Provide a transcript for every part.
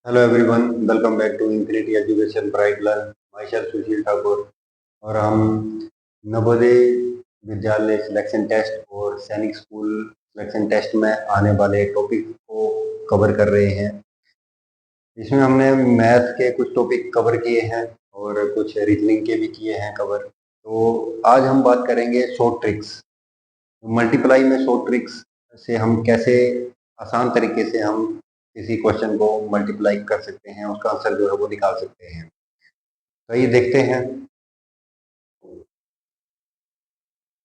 Hello everyone, welcome back to infinity education bright learn. Myself Sushil Thakur. और हम Navodaya Vidyalaya selection test और सैनिक school selection test में आने वाले टॉपिक को कवर कर रहे हैं। इसमें हमने मैथ के कुछ टॉपिक कवर किए हैं और कुछ रीजनिंग के भी किए हैं कवर। तो आज हम बात करेंगे शॉर्ट ट्रिक्स। मल्टीप्लाई में शॉर्ट ट्रिक्स से हम कैसे आसान तरीके से हम किसी क्वेश्चन को मल्टीप्लाई कर सकते हैं, उसका आंसर जो है वो निकाल सकते हैं। तो ये देखते हैं।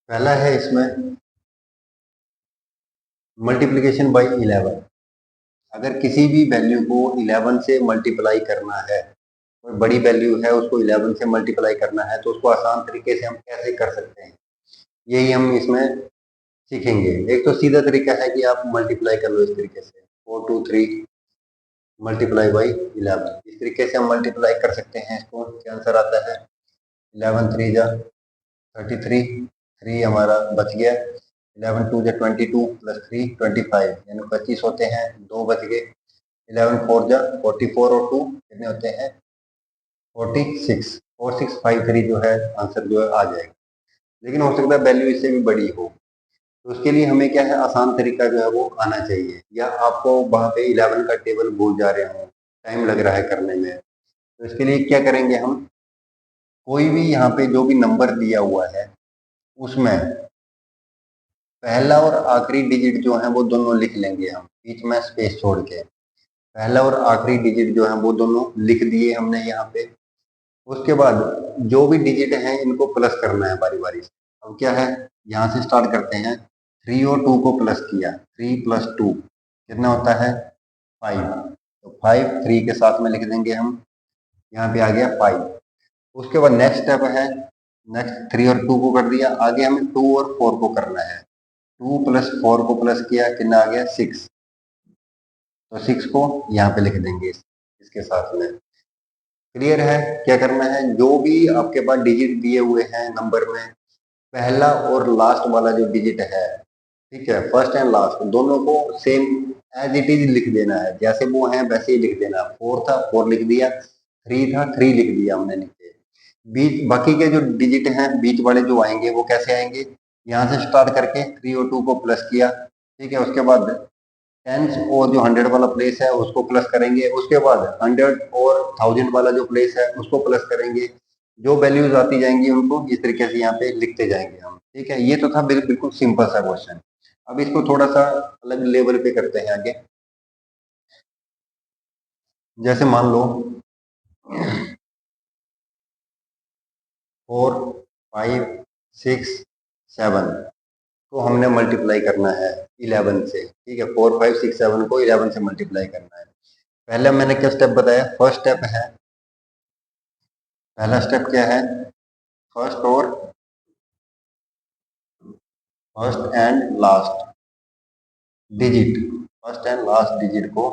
पहला है इसमें मल्टीप्लिकेशन बाय 11। अगर किसी भी वैल्यू को 11 से मल्टीप्लाई करना है, कोई बड़ी वैल्यू है उसको 11 से मल्टीप्लाई करना है, तो उसको आसान तरीके से हम कैसे कर सकते हैं, यही हम इसमें सीखेंगे। एक तो सीधा तरीका है कि आप मल्टीप्लाई कर लो इस तरीके से 4 2 3 मल्टीप्लाई बाई 11। इस तरीके से हम मल्टीप्लाई कर सकते हैं। इसको क्या आंसर आता है 11 3 जा 33, 3 हमारा बच गया। 11 2 जा 22 प्लस 3 25, यानी 25 होते हैं, 2 बच गए। 11 4 जा 44 और 2 कितने होते हैं 46। 4653 जो है आंसर जो है आ जाएगा। लेकिन हो सकता है वैल्यू इससे भी बड़ी हो, तो उसके लिए हमें क्या है आसान तरीका जो है वो आना चाहिए। या आपको वहाँ पे 11 का टेबल भूल जा रहे हो, टाइम लग रहा है करने में, तो इसके लिए क्या करेंगे हम, कोई भी यहाँ पे जो भी नंबर दिया हुआ है उसमें पहला और आखिरी डिजिट जो है वो दोनों लिख लेंगे हम, बीच में स्पेस छोड़ के। पहला और आखिरी डिजिट जो है वो दोनों लिख दिए हमने यहाँ पे। उसके बाद जो भी डिजिट हैं इनको प्लस करना है बारी बारी से। अब क्या है, यहाँ से स्टार्ट करते हैं। 3 और 2 को प्लस किया, 3 प्लस 2 कितना होता है 5। तो 5 3 के साथ में लिख देंगे हम, यहाँ पे आ गया 5। उसके बाद नेक्स्ट स्टेप है, नेक्स्ट 3 और 2 को कर दिया, आगे हमें 2 और 4 को करना है। 2 प्लस 4 को प्लस किया, कितना आ गया 6। तो 6 को यहाँ पे लिख देंगे इसके साथ में। क्लियर है, क्या करना है, जो भी आपके पास डिजिट दिए हुए हैं नंबर में, पहला और लास्ट वाला जो डिजिट है, ठीक है, फर्स्ट एंड लास्ट दोनों को सेम एज इट इज लिख देना है, जैसे वो है वैसे ही लिख देना। 4 था 4 लिख दिया, 3 था 3 लिख दिया हमने नीचे। बीच बाकी के जो डिजिट हैं बीच वाले जो आएंगे वो कैसे आएंगे, यहाँ से स्टार्ट करके 3 और 2 को प्लस किया, ठीक है। उसके बाद टेंस और जो 100 वाला प्लेस है उसको प्लस करेंगे। उसके बाद 100 और 1000 वाला जो प्लेस है उसको प्लस करेंगे। जो वैल्यूज आती जाएंगी उनको इस तरीके से यहाँ पे लिखते जाएंगे हम, ठीक है। ये तो था बिल्कुल सिंपल सा क्वेश्चन। अब इसको थोड़ा सा अलग लेवल पे करते हैं आगे। जैसे मान लो 4 5 6 7 को हमने मल्टीप्लाई करना है 11 से, ठीक है। 4 5 6 7 को 11 से मल्टीप्लाई करना है। पहले मैंने क्या स्टेप बताया, फर्स्ट स्टेप है, पहला स्टेप क्या है, first and last digit, first and last digit को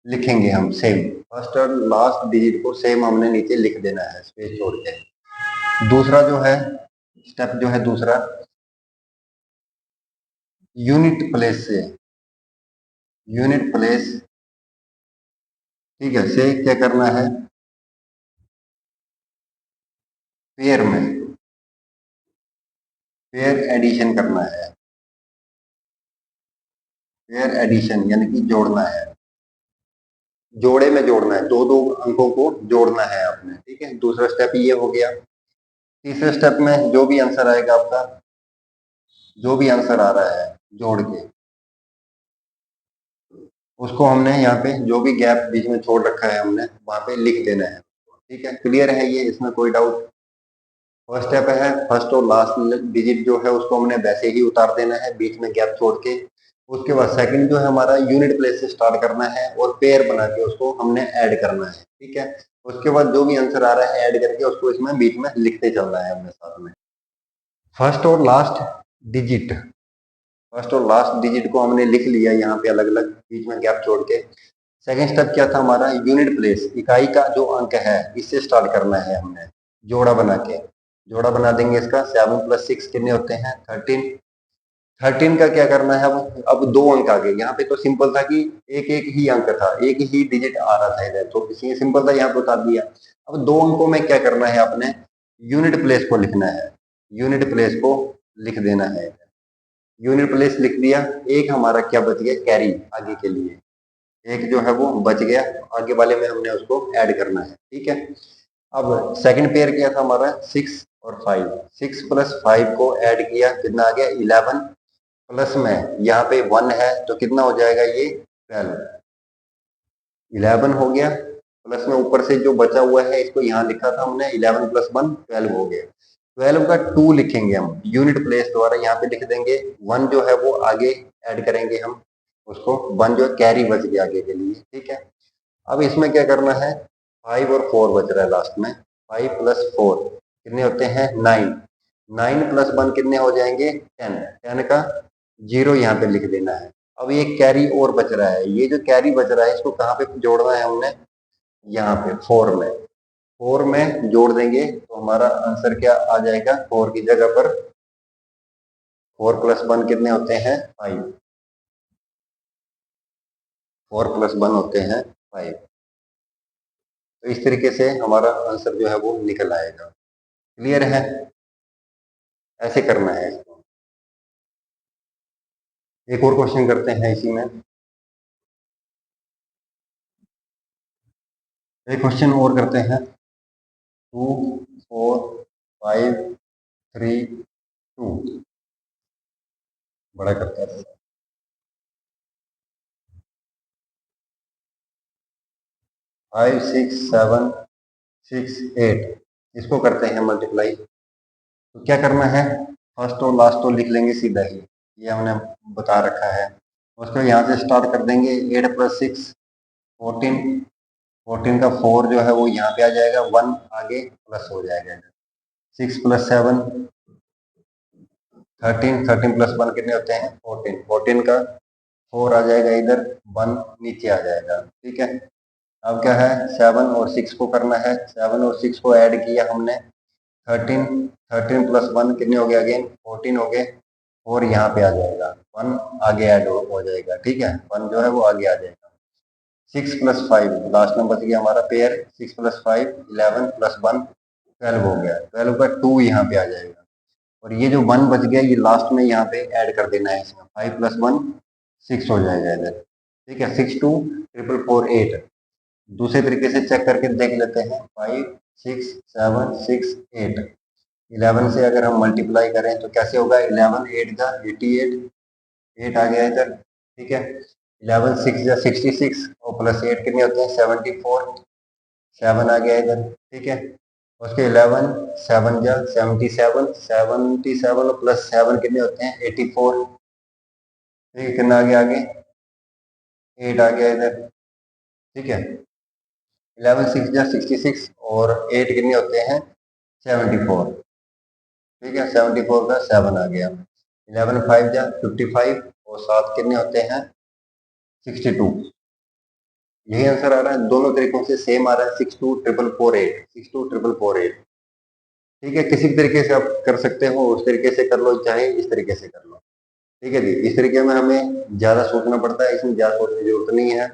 लिखेंगे हम सेम। फर्स्ट और लास्ट डिजिट को सेम हमने नीचे लिख देना है स्पेस छोड़ के। दूसरा जो है स्टेप जो है दूसरा, यूनिट प्लेस से, यूनिट प्लेस, ठीक है, से क्या करना है, पेयर में पेयर एडिशन करना है। पेयर एडिशन यानी कि जोड़ना है, जोड़े में जोड़ना है, दो दो अंकों को जोड़ना है आपने, ठीक है। दूसरा स्टेप ये हो गया। तीसरे स्टेप में जो भी आंसर आएगा आपका, जो भी आंसर आ रहा है जोड़ के, उसको हमने यहाँ पे जो भी गैप बीच में छोड़ रखा है हमने वहां पे लिख देना है, ठीक है। क्लियर है ये, इसमें कोई डाउट। फर्स्ट स्टेप है, फर्स्ट और लास्ट डिजिट जो है उसको हमने वैसे ही उतार देना है बीच में गैप छोड़ के। उसके बाद सेकंड जो है हमारा यूनिट प्लेस से स्टार्ट करना है और पेयर बना के उसको हमने ऐड करना है, ठीक है। उसके बाद जो भी आंसर आ रहा है ऐड करके उसको इसमें बीच में लिखते चलना है हमने साथ में। फर्स्ट और लास्ट डिजिट, फर्स्ट और लास्ट डिजिट को हमने लिख लिया यहाँ पे अलग अलग बीच में गैप छोड़ के। सेकंड स्टेप क्या था हमारा, यूनिट प्लेस, इकाई का जो अंक है इससे स्टार्ट करना है हमने, जोड़ा बना के। जोड़ा बना देंगे इसका, 7 + 6 कितने होते हैं 13। 13 का क्या करना है, अब 2 अंक आ गए। यहाँ पे तो सिंपल था कि एक एक ही अंक था, एक ही डिजिट आ रहा था इधर, तो इसलिए सिंपल था, यहाँ पे उतार दिया। अब 2 अंकों में क्या करना है आपने, यूनिट प्लेस को लिखना है, यूनिट प्लेस को लिख देना है। यूनिट प्लेस लिख दिया। एक हमारा क्या बच गया, कैरी आगे के लिए, एक जो है वो बच गया, आगे वाले में हमने उसको ऐड करना है, ठीक है। अब सेकंड पेयर क्या था हमारा, 6 और 5, 6 + 5 को ऐड किया, कितना आ गया 11, प्लस में यहाँ पे 1 है तो कितना हो जाएगा ये 12, 11 हो गया, प्लस में ऊपर से जो बचा हुआ है इसको यहाँ लिखा था हमने 11 + 1 12 हो गया। 12 का 2 लिखेंगे हम यूनिट प्लेस द्वारा, यहाँ पे लिख देंगे। 1 जो है वो आगे ऐड करेंगे हम उसको, 1 जो कैरी बच गया आगे के लिए, ठीक है। अब इसमें क्या करना है, 5 और 4 बच रहा है लास्ट में, 5 + 4 कितने होते हैं 9, 9 + 1 कितने हो जाएंगे 10, 10 का 0 यहाँ पे लिख देना है। अब ये कैरी और बच रहा है, ये जो कैरी बच रहा है इसको कहाँ पे जोड़ना है हमने, यहाँ पे 4 में, 4 में जोड़ देंगे तो हमारा आंसर क्या आ जाएगा, 4 की जगह पर 4 + 1 कितने होते हैं 5, 4 + 1 होते हैं 5। तो इस तरीके से हमारा आंसर जो है वो निकल आएगा। क्लियर है, ऐसे करना है इसको। एक और क्वेश्चन करते हैं इसी में, एक क्वेश्चन और करते हैं। 2 4 5 3 2, बड़ा करते हैं। 5 6 7 6 8, इसको करते हैं मल्टीप्लाई। तो क्या करना है, फर्स्ट और लास्ट तो लिख लेंगे सीधा ही, ये हमने बता रखा है। उसको यहाँ से स्टार्ट कर देंगे, 8 + 6 14, 14 का 4 जो है वो यहाँ पे आ जाएगा, 1 आगे प्लस हो जाएगा। 6 + 7 13, 13 + 1 कितने होते हैं 14, 14 का 4 आ जाएगा इधर, 1 नीचे आ जाएगा, ठीक है। अब क्या है, 7 और 6 को करना है, 7 और 6 को ऐड किया हमने, 13, 13 + 1 कितने हो गए अगेन 14 हो गए, और यहाँ पे आ जाएगा 1 आगे ऐड हो जाएगा, ठीक है, 1 जो है वो आगे आ जाएगा। 6 + 5 लास्ट में बच गया हमारा पेयर, 6 + 5 11 + 1 12 हो गया, 12 का 2 यहाँ पे आ जाएगा, और ये जो 1 बच गया ये लास्ट में यहाँ पे ऐड कर देना है इसमें, 5 + 1 6 हो जाएगा इधर, ठीक है। 6 2 4 4 8, दूसरे तरीके से चेक करके देख लेते हैं, 5 6 7 6 8, 11 से अगर हम मल्टीप्लाई करें तो कैसे होगा, 11 8 का 88, 8 आ गया इधर, ठीक है। 11 6 या 66 और प्लस 8 कितने होते हैं 74, 7 आ गया इधर, ठीक है। उसके 11 7 या 77, 77 और प्लस 7 कितने होते हैं 84, ठीक है, कितना आ गया आगे 8 आ गया इधर, ठीक है। 11 6 या 66 और 8 कितने होते हैं 74, ठीक है, 74 का 7 आ गया। 11 5 या 55 और 7 कितने होते हैं 62, यही आंसर आ रहा है, दोनों तरीकों से सेम आ रहा है, 62 488, 62 488, ठीक है। किसी भी तरीके से आप कर सकते हो, उस तरीके से कर लो, चाहे इस तरीके से कर लो, ठीक है जी। इस तरीके में हमें ज्यादा सोचना पड़ता है, इसमें ज्यादा सोचने की जरूरत नहीं है।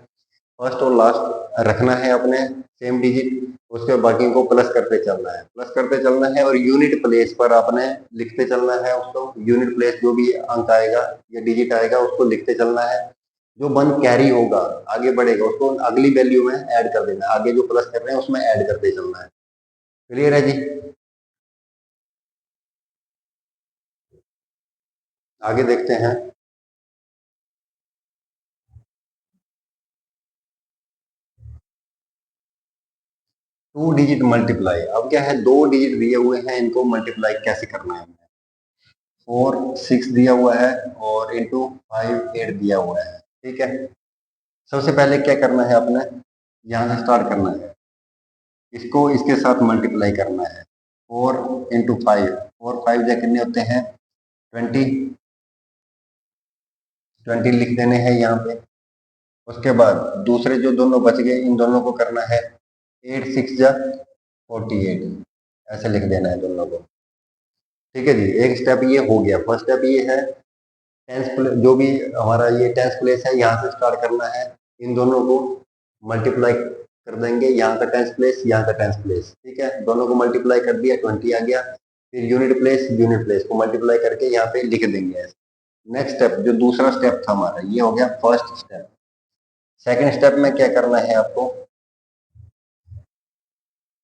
फर्स्ट और लास्ट रखना है अपने सेम डिजिट, उसके बाकी को प्लस करते चलना है, प्लस करते चलना है, और यूनिट प्लेस पर आपने लिखते चलना है उसको, यूनिट प्लेस जो भी अंक आएगा या डिजिट आएगा उसको लिखते चलना है। जो 1 कैरी होगा आगे बढ़ेगा उसको अगली वैल्यू में ऐड कर देना है, आगे जो प्लस कर रहे हैं उसमें ऐड करते चलना है। क्लियर है जी, आगे देखते हैं। 2 डिजिट मल्टीप्लाई, अब क्या है 2 डिजिट दिए हुए हैं, इनको मल्टीप्लाई कैसे करना है, 4 6 दिया हुआ है और इंटू 5 8 दिया हुआ है, ठीक है। सबसे पहले क्या करना है अपने, यहाँ से स्टार्ट करना है, इसको इसके साथ मल्टीप्लाई करना है, 4 × 5, 4 5 जा कितने होते हैं 20, 20 लिख देने हैं यहाँ पे। उसके बाद दूसरे जो दोनों बच गए इन दोनों को करना है, 8 6 जा 48, ऐसे लिख देना है दोनों को, ठीक है जी। एक स्टेप ये हो गया, फर्स्ट स्टेप ये है टेंस प्लेस जो भी हमारा ये टेंस प्लेस है यहाँ से स्टार्ट करना है, इन दोनों को मल्टीप्लाई कर देंगे, यहाँ का टेंस प्लेस यहाँ का टेंस प्लेस, ठीक है, दोनों को मल्टीप्लाई कर दिया 20 आ गया। फिर यूनिट प्लेस को मल्टीप्लाई करके यहाँ पे लिख देंगे। नेक्स्ट स्टेप जो दूसरा स्टेप था हमारा ये हो गया फर्स्ट स्टेप। सेकंड स्टेप में क्या करना है आपको,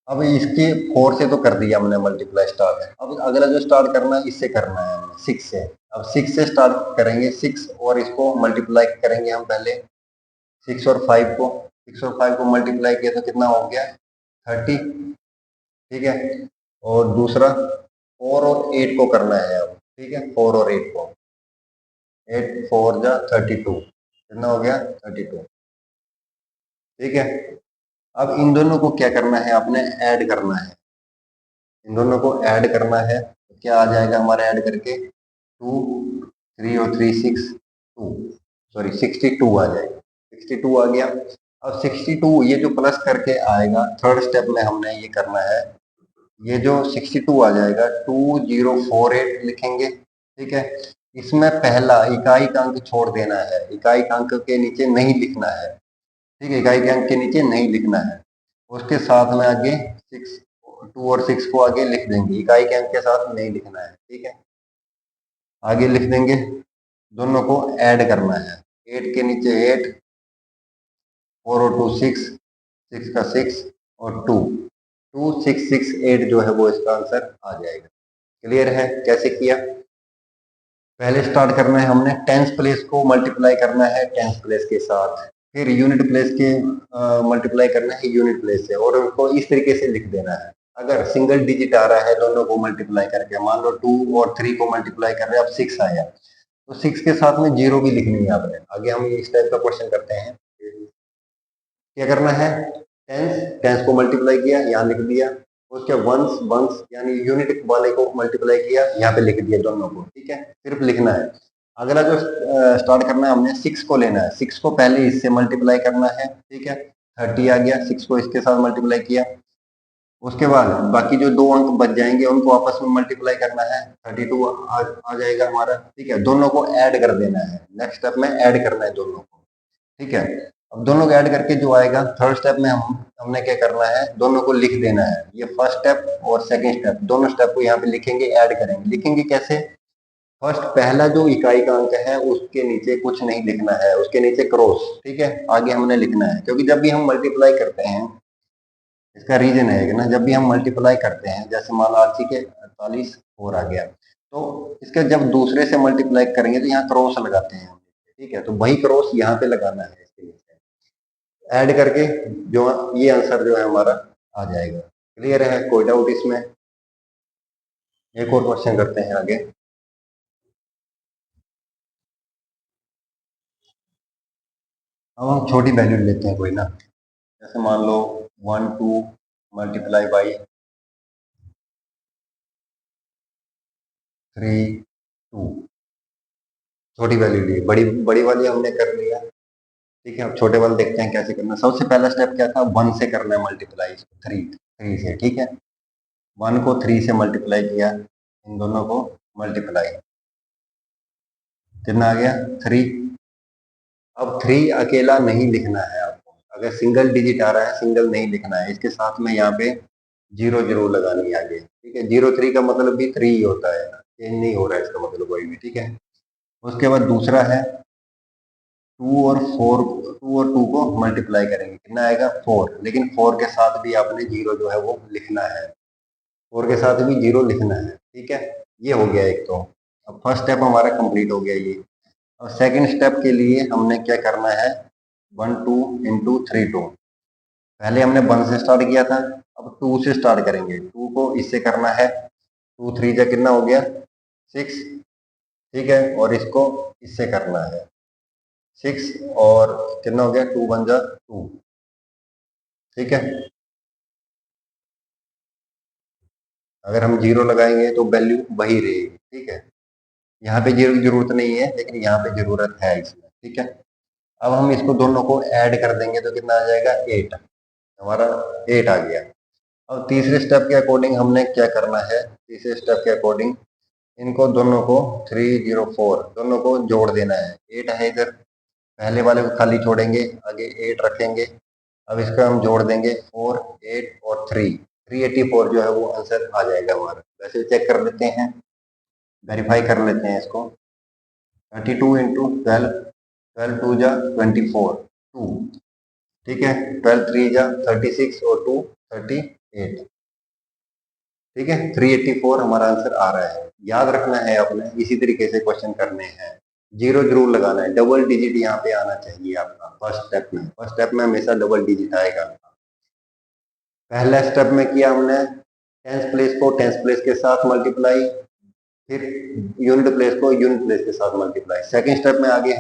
अब इसके 4 से तो कर दिया हमने मल्टीप्लाई स्टार्ट, अब अगला जो स्टार्ट करना है इससे करना है हमें 6 से। अब 6 से स्टार्ट करेंगे, 6 और इसको मल्टीप्लाई करेंगे हम पहले, 6 और 5 को, 6 और 5 को मल्टीप्लाई किया तो कितना हो गया 30, ठीक है। और दूसरा 4 और 8 को करना है अब, ठीक है, 4 और 8 को, 8 4 जा 32, कितना हो गया 32, ठीक है। अब इन दोनों को क्या करना है, आपने ऐड करना है, इन दोनों को ऐड करना है, तो क्या आ जाएगा हमारा ऐड करके 2 3 और 3 6 2 सॉरी 62 आ जाएगा, 62 आ गया। अब 62 ये जो प्लस करके आएगा थर्ड स्टेप में हमने ये करना है, ये जो 62 आ जाएगा 2048 लिखेंगे, ठीक है। इसमें पहला इकाई का अंक छोड़ देना है, इकाई का अंक के नीचे नहीं लिखना है, ठीक है, इकाई के अंक के नीचे नहीं लिखना है। उसके साथ में आगे 6 2 और 6 को आगे लिख देंगे, इकाई के अंक के साथ नहीं लिखना है, ठीक है, आगे लिख देंगे। दोनों को ऐड करना है, 8 के नीचे 8, 4 और 2 6, 6 का 6 और 2 2 6 6 8 जो है वो इसका आंसर आ जाएगा। क्लियर है कैसे किया, पहले स्टार्ट करना है हमने टेंस प्लेस को मल्टीप्लाई करना है टेंस प्लेस के साथ, फिर यूनिट प्लेस के मल्टीप्लाई करना है यूनिट प्लेस से, और उनको इस तरीके से लिख देना है। अगर सिंगल डिजिट आ रहा है दोनों को मल्टीप्लाई करके, मान लो 2 और 3 को मल्टीप्लाई कर रहे हैं, अब 6 आया तो 6 के साथ में 0 भी लिखनी है आपने। आगे हम इस टाइप का क्वेश्चन करते हैं, क्या करना है, टेंस टेंस को मल्टीप्लाई किया यहाँ लिख दिया, उसके वंस वंस यानी यूनिट वाले को मल्टीप्लाई किया यहाँ पे लिख दिया दोनों को, ठीक है, सिर्फ लिखना है। अगला जो स्टार्ट करना है हमने 6 को लेना है, 6 को पहले इससे मल्टीप्लाई करना है, ठीक है, 30 आ गया, 6 को इसके साथ मल्टीप्लाई किया, उसके बाद बाकी जो दो अंक बच जाएंगे उनको आपस में मल्टीप्लाई करना है, 32 आ जाएगा हमारा, ठीक है, दोनों को ऐड कर देना है, नेक्स्ट स्टेप में ऐड करना है दोनों को, ठीक है। अब दोनों को ऐड करके जो आएगा थर्ड स्टेप में हमने क्या करना है, दोनों को लिख देना है, ये फर्स्ट स्टेप और सेकंड स्टेप दोनों स्टेप को यहाँ पे लिखेंगे, ऐड करेंगे, लिखेंगे कैसे, फर्स्ट पहला जो इकाई का अंक है उसके नीचे कुछ नहीं लिखना है, उसके नीचे क्रॉस, ठीक है, आगे हमने लिखना है, क्योंकि जब भी हम मल्टीप्लाई करते हैं, इसका रीजन है कि ना जब भी हम मल्टीप्लाई करते हैं, जैसे मान लो 8 के 48 और आ गया, तो इसके जब दूसरे से मल्टीप्लाई करेंगे तो यहाँ क्रॉस लगाते हैं, ठीक है, तो वही क्रॉस यहाँ पे लगाना है, इसके नीचे ऐड करके जो ये आंसर जो है हमारा आ जाएगा। क्लियर है, कोई डाउट इसमें, एक और क्वेश्चन करते हैं आगे। अब हम छोटी वैल्यू लेते हैं कोई ना, जैसे मान लो 1 2 मल्टीप्लाई बाई 3 2, छोटी वैल्यू ली, बड़ी बड़ी वाली हमने कर लिया, ठीक है। अब छोटे वाले देखते हैं कैसे करना, सबसे पहला स्टेप क्या था, 1 से करना है मल्टीप्लाई, 3 से, ठीक है, 1 को 3 से मल्टीप्लाई किया, इन दोनों को मल्टीप्लाई, कितना आ गया 3। अब 3 अकेला नहीं लिखना है आपको, अगर सिंगल डिजिट आ रहा है सिंगल नहीं लिखना है, इसके साथ में यहाँ पे 0 जरूर लगानी है आगे, ठीक है, 0 3 का मतलब भी 3 ही होता है, चेंज नहीं हो रहा है इसका मतलब कोई भी, ठीक है। उसके बाद दूसरा है 2 और 2 को मल्टीप्लाई करेंगे, कितना आएगा 4, लेकिन 4 के साथ भी आपने 0 जो है वो लिखना है, 4 के साथ भी 0 लिखना है, ठीक है। ये हो गया एक, तो अब फर्स्ट स्टेप हमारा कंप्लीट हो गया ये। और सेकंड स्टेप के लिए हमने क्या करना है, 1 2 इंटू 3 2, पहले हमने 1 से स्टार्ट किया था, अब 2 से स्टार्ट करेंगे, 2 को इससे करना है, 2 3 जा कितना हो गया 6, ठीक है, और इसको इससे करना है 6, और कितना हो गया 2 1 जा 2, ठीक है। अगर हम 0 लगाएंगे तो वैल्यू वही रहेगी, ठीक है, यहाँ पे 0 की जरूरत नहीं है लेकिन यहाँ पे जरूरत है इसमें, ठीक है। अब हम इसको दोनों को ऐड कर देंगे तो कितना आ जाएगा 8, हमारा 8 आ गया। अब तीसरे स्टेप के अकॉर्डिंग हमने क्या करना है, तीसरे स्टेप के अकॉर्डिंग इनको दोनों को 304 दोनों को जोड़ देना है। 8 है इधर, पहले वाले को खाली छोड़ेंगे, आगे 8 रखेंगे। अब इसका हम जोड़ देंगे 4, 8 और 3, 384 जो है वो आंसर आ जाएगा हमारा। वैसे चेक कर लेते हैं, वेरीफाई कर लेते हैं इसको। 32 इंटू 12, 12 टू जा 24, 2, ठीक है। 12 3 जा 36 और 2 38, ठीक है। 384 हमारा आंसर आ रहा है। याद रखना है अपने, इसी तरीके से क्वेश्चन करने हैं। जीरो जरूर लगाना है, डबल डिजिट यहाँ पे आना चाहिए आपका फर्स्ट स्टेप में। फर्स्ट स्टेप में हमेशा डबल डिजिट आएगा। पहला स्टेप में किया हमने टेंस प्लेस को टेंस प्लेस के साथ मल्टीप्लाई, फिर यूनिट प्लेस को यूनिट प्लेस के साथ मल्टीप्लाई। सेकंड स्टेप में आगे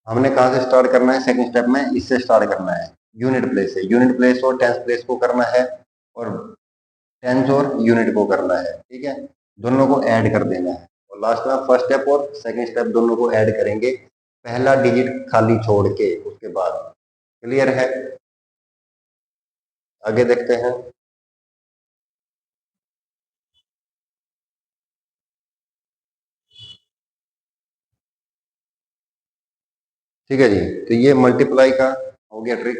हमने कहा से स्टार्ट करना है? सेकंड स्टेप में इससे स्टार्ट करना है, यूनिट प्लेस से। यूनिट प्लेस और टेंस प्लेस को करना है और टेंस और यूनिट को करना है, ठीक है। दोनों को ऐड कर देना है और लास्ट में फर्स्ट स्टेप और सेकंड स्टेप दोनों को ऐड करेंगे, पहला डिजिट खाली छोड़ के उसके बाद। क्लियर है? आगे देखते हैं। ठीक है जी, तो ये मल्टीप्लाई का हो गया ट्रिक।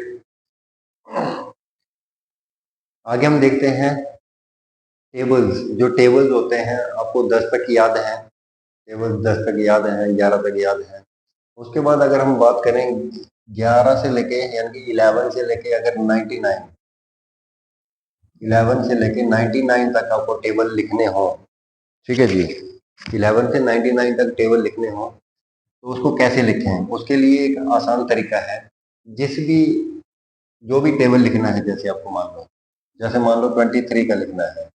आगे हम देखते हैं टेबल्स। जो टेबल्स होते हैं आपको 10 तक याद है, टेबल्स 10 तक याद है, 11 तक याद है। उसके बाद अगर हम बात करें 11 से लेके यानी कि 11 से लेके अगर 99, 11 से लेके 99 तक आपको टेबल लिखने हो, ठीक है जी। 11 से 99 तक टेबल लिखने हो तो उसको कैसे लिखें? उसके लिए एक आसान तरीका है। जिस भी जो भी टेबल लिखना है, जैसे आपको मान लो 23 का लिखना है,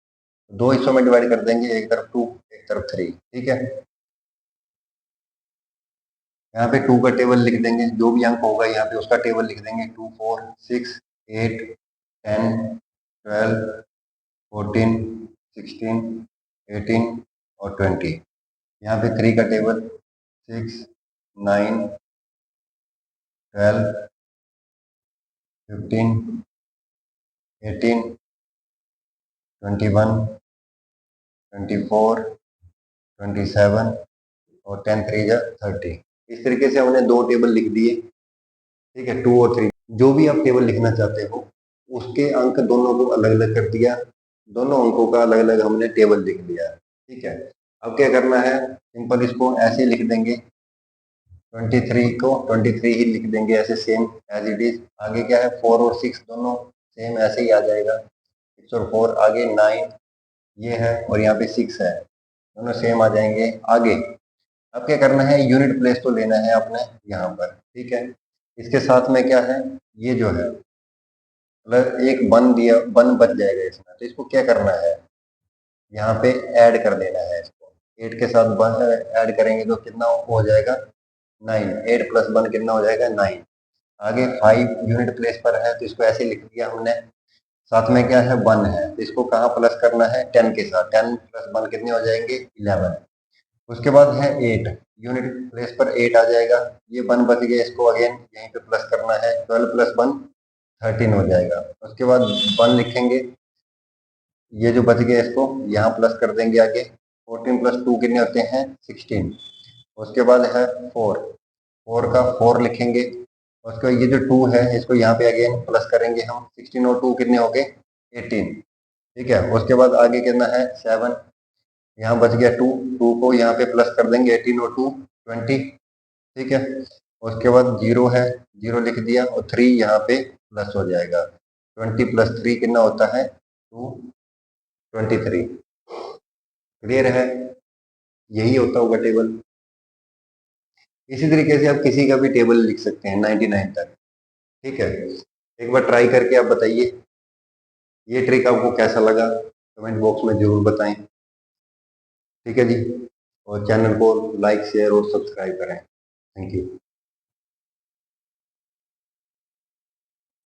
दो हिस्सों में डिवाइड कर देंगे, एक तरफ 2 एक तरफ 3, ठीक है। यहाँ पे 2 का टेबल लिख देंगे, जो भी अंक होगा यहाँ पे उसका टेबल लिख देंगे। 2 4 6 8 10 12 14 16 18 और 20। यहाँ पे 3 का टेबल 6 9 12 15 18 21 24 27 और 10 3 जा 30। इस तरीके से हमने दो टेबल लिख दिए, ठीक है, 2 और 3। जो भी आप टेबल लिखना चाहते हो उसके अंक दोनों को अलग अलग कर दिया, दोनों अंकों का अलग अलग हमने टेबल लिख दिया, ठीक है। अब क्या करना है? सिंपल इसको ऐसे लिख देंगे, 23 को 23 ही लिख देंगे ऐसे सेम एज इट इज। आगे क्या है? 4 और 6 दोनों सेम ऐसे ही आ जाएगा, 6 और 4। आगे 9 ये है और यहाँ पे 6 है, दोनों सेम आ जाएंगे आगे। अब क्या करना है? यूनिट प्लेस तो लेना है आपने यहाँ पर, ठीक है। इसके साथ में क्या है? ये जो है मतलब एक वन दिया, वन बच जाएगा इसमें, तो इसको क्या करना है? यहाँ पे ऐड कर देना है इसको। 8 के साथ वन ऐड करेंगे तो कितना हो जाएगा? 9। 8 प्लस 1 कितना हो जाएगा? 9। आगे 5 यूनिट प्लेस पर है तो इसको ऐसे लिख दिया हमने। साथ में क्या है? 1 है, तो इसको कहाँ प्लस करना है? 10 के साथ। 10 प्लस 1 कितने हो जाएंगे? 11। उसके बाद है 8, यूनिट प्लेस पर 8 आ जाएगा। ये 1 बच गया, इसको अगेन यहीं पे प्लस करना है। 12 प्लस 1 13 हो जाएगा। उसके बाद 1 लिखेंगे, ये जो बच गया इसको यहाँ प्लस कर देंगे आगे। 14 प्लस 2 कितने होते हैं? 16। उसके बाद है 4, 4 का 4 लिखेंगे। उसके बाद ये जो 2 है इसको यहाँ पे अगेन प्लस करेंगे हम। 16 और 2 कितने हो गए? 18, ठीक है। उसके बाद आगे कितना है? 7, यहाँ बच गया 2, 2 को यहाँ पे प्लस कर देंगे। 18 और 2 20, ठीक है। उसके बाद 0 है, 0 लिख दिया और 3 यहाँ पे प्लस हो जाएगा। 20 प्लस 3 कितना होता है? 2 23। क्लियर है? यही होता होगा टेबल। इसी तरीके से आप किसी का भी टेबल लिख सकते हैं 99 तक, ठीक है। एक बार ट्राई करके आप बताइए ये ट्रिक आपको कैसा लगा, कमेंट बॉक्स में जरूर बताएं, ठीक है जी। और चैनल को लाइक शेयर और सब्सक्राइब करें। Thank you.